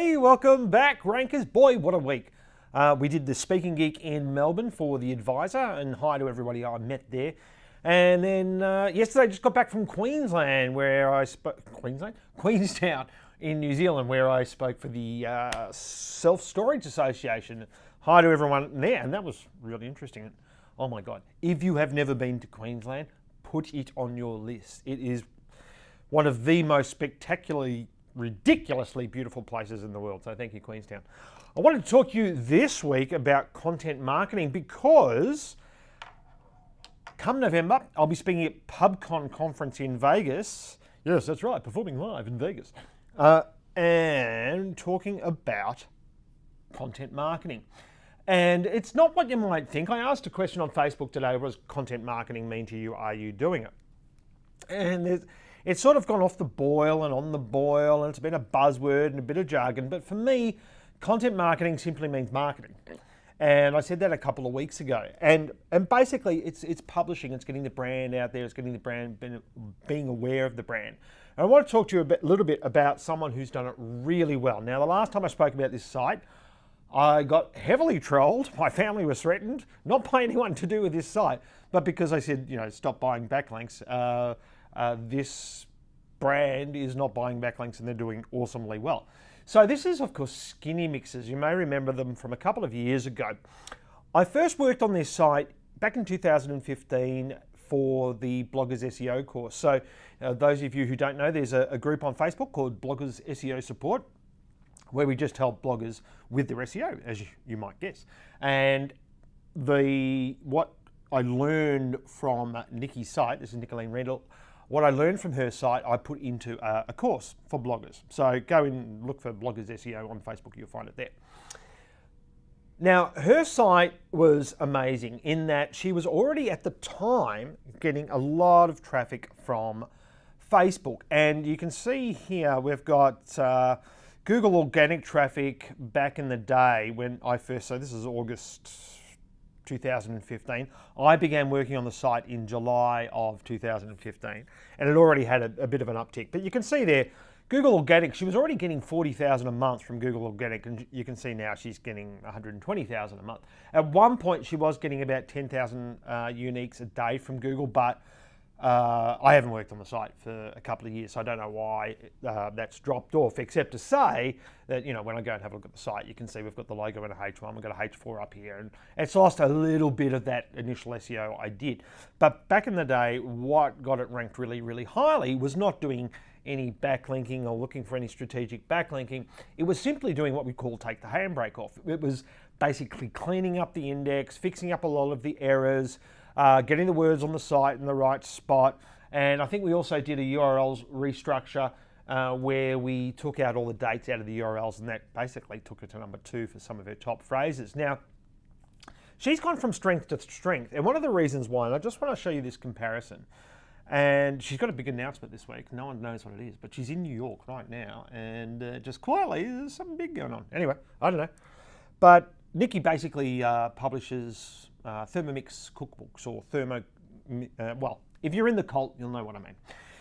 Hey, welcome back, Rankers. Boy, what a week. We did the Speaking Geek in Melbourne for the Advisor, and hi to everybody I met there. And then yesterday I just got back from Queensland, where I spoke... Queenstown in New Zealand, where I spoke for the Self-Storage Association. Hi to everyone there, and that was really interesting. Oh my God, if you have never been to Queensland, put it on your list. It is one of the most spectacularly, ridiculously beautiful places in the world. So thank you, Queenstown. I wanted to talk to you this week about content marketing because come November, I'll be speaking at Pubcon conference in Vegas. Yes, that's right, performing live in Vegas. And talking about content marketing. And it's not what you might think. I asked a question on Facebook today, what does content marketing mean to you? Are you doing it? And it's sort of gone off the boil and on the boil, and it's been a buzzword and a bit of jargon. But for me, content marketing simply means marketing. And I said that a couple of weeks ago. And basically, it's publishing, it's getting the brand out there, it's getting the brand, being aware of the brand. And I want to talk to you a little bit about someone who's done it really well. Now, the last time I spoke about this site, I got heavily trolled. My family was threatened, not by anyone to do with this site, but because I said, stop buying backlinks. This brand is not buying backlinks and they're doing awesomely well. So this is, of course, Skinnymixers. You may remember them from a couple of years ago. I first worked on this site back in 2015 for the Bloggers SEO course. So those of you who don't know, there's a group on Facebook called Bloggers SEO Support, where we just help bloggers with their SEO, as you might guess. And what I learned from Nikki's site, this is Nikalene Riddle, what I learned from her site, I put into a course for bloggers. So go and look for Bloggers SEO on Facebook, you'll find it there. Now, her site was amazing in that she was already at the time getting a lot of traffic from Facebook. And you can see here, we've got Google organic traffic back in the day when I first, so this is August 2015. I began working on the site in July of 2015, and it already had a bit of an uptick. But you can see there, Google Organic, she was already getting 40,000 a month from Google Organic, and you can see now she's getting 120,000 a month. At one point, she was getting about 10,000 uniques a day from Google, but I haven't worked on the site for a couple of years, so I don't know why that's dropped off, except to say that, when I go and have a look at the site, you can see we've got the logo in a H1, we've got a H4 up here, and it's lost a little bit of that initial SEO I did. But back in the day, what got it ranked really, really highly was not doing any backlinking or looking for any strategic backlinking. It was simply doing what we call take the handbrake off. It was basically cleaning up the index, fixing up a lot of the errors, getting the words on the site in the right spot. And I think we also did a URLs restructure where we took out all the dates out of the URLs, and that basically took her to number 2 for some of her top phrases. Now, she's gone from strength to strength. And one of the reasons why, and I just want to show you this comparison, and she's got a big announcement this week. No one knows what it is, but she's in New York right now, and just quietly, there's something big going on. Anyway, I don't know. But Nikki basically publishes Thermomix cookbooks, or well, if you're in the cult, you'll know what I mean.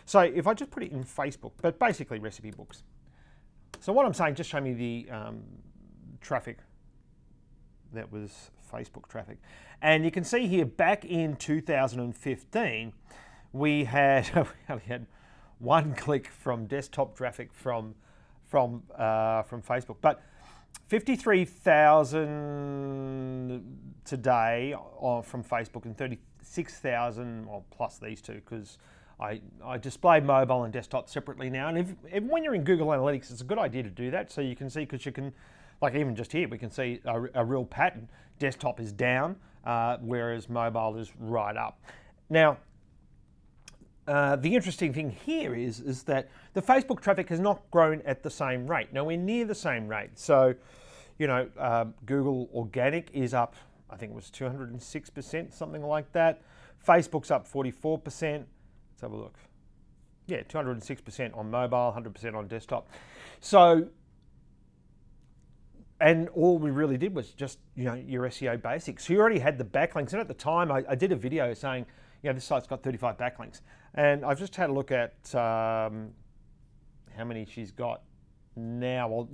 So if I just put it in Facebook, but basically recipe books. So what I'm saying, just show me the traffic that was Facebook traffic. And you can see here, back in 2015, we had one click from desktop traffic from Facebook, but 53,000 today from Facebook, and 36,000, well, plus these two, because I display mobile and desktop separately now. And when you're in Google Analytics, it's a good idea to do that, so you can see, because you can, like even just here, we can see a real pattern. Desktop is down, whereas mobile is right up. Now, the interesting thing here is that the Facebook traffic has not grown at the same rate, nowhere near the same rate. So, Google Organic is up, I think it was 206%, something like that. Facebook's up 44%. Let's have a look. Yeah, 206% on mobile, 100% on desktop. So, and all we really did was just, your SEO basics. So you already had the backlinks. And at the time, I did a video saying, this site's got 35 backlinks. And I've just had a look at how many she's got now. Well,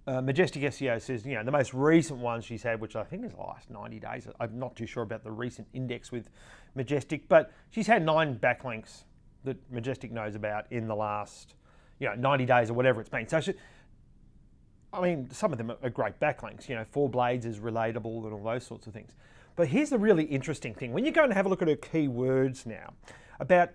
Majestic SEO says, you know, the most recent one she's had, which I think is the last 90 days. I'm not too sure about the recent index with Majestic, but she's had 9 backlinks that Majestic knows about in the last, you know, 90 days or whatever it's been. So, I mean, some of them are great backlinks. You know, 4 Blades is relatable and all those sorts of things. But here's the really interesting thing. When you go and have a look at her keywords now, about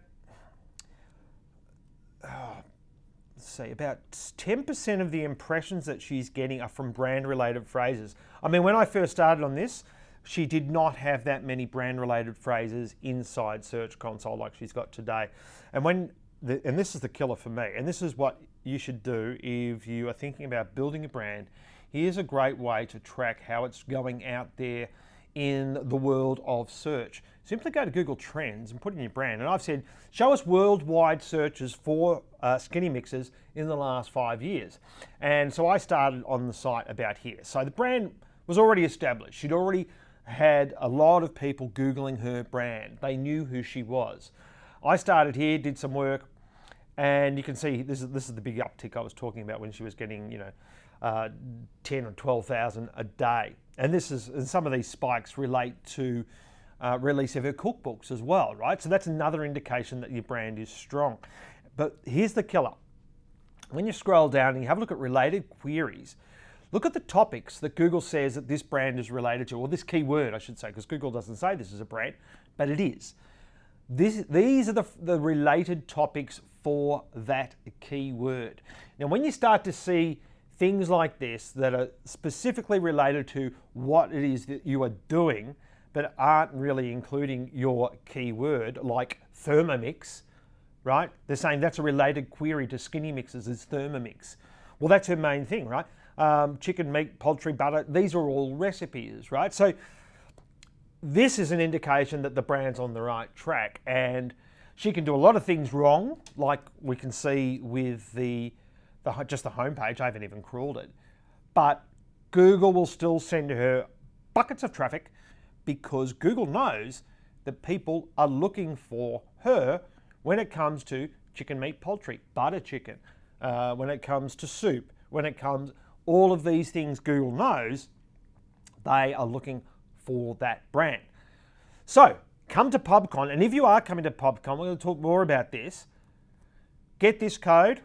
10% of the impressions that she's getting are from brand-related phrases. I mean, when I first started on this, she did not have that many brand-related phrases inside Search Console like she's got today. And this is the killer for me, and this is what you should do if you are thinking about building a brand. Here's a great way to track how it's going out there in the world of search. Simply go to Google Trends and put in your brand. And I've said, show us worldwide searches for Skinnymixers in the last 5 years. And so I started on the site about here. So the brand was already established. She'd already had a lot of people Googling her brand. They knew who she was. I started here, did some work, and you can see this is the big uptick I was talking about when she was getting, you know, 10 or 12,000 a day. And some of these spikes relate to release of her cookbooks as well, right? So that's another indication that your brand is strong. But here's the killer. When you scroll down and you have a look at related queries, look at the topics that Google says that this brand is related to, or this keyword, I should say, because Google doesn't say this is a brand, but it is. These are the related topics for that keyword. Now, when you start to see things like this that are specifically related to what it is that you are doing, but aren't really including your keyword, like Thermomix, right? They're saying that's a related query to Skinnymixers is Thermomix. Well, that's her main thing, right? Chicken, meat, poultry, butter, these are all recipes, right? So this is an indication that the brand's on the right track, and she can do a lot of things wrong, like we can see with just the homepage. I haven't even crawled it. But Google will still send her buckets of traffic because Google knows that people are looking for her when it comes to chicken, meat, poultry, butter chicken, when it comes to soup, when it comes, all of these things Google knows, they are looking for that brand. So come to Pubcon, and if you are coming to Pubcon, we're going to talk more about this. Get this code,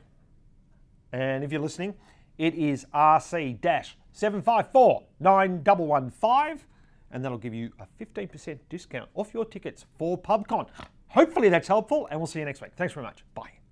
and if you're listening, it is RC-754915, and that'll give you a 15% discount off your tickets for Pubcon. Hopefully that's helpful, and we'll see you next week. Thanks very much. Bye.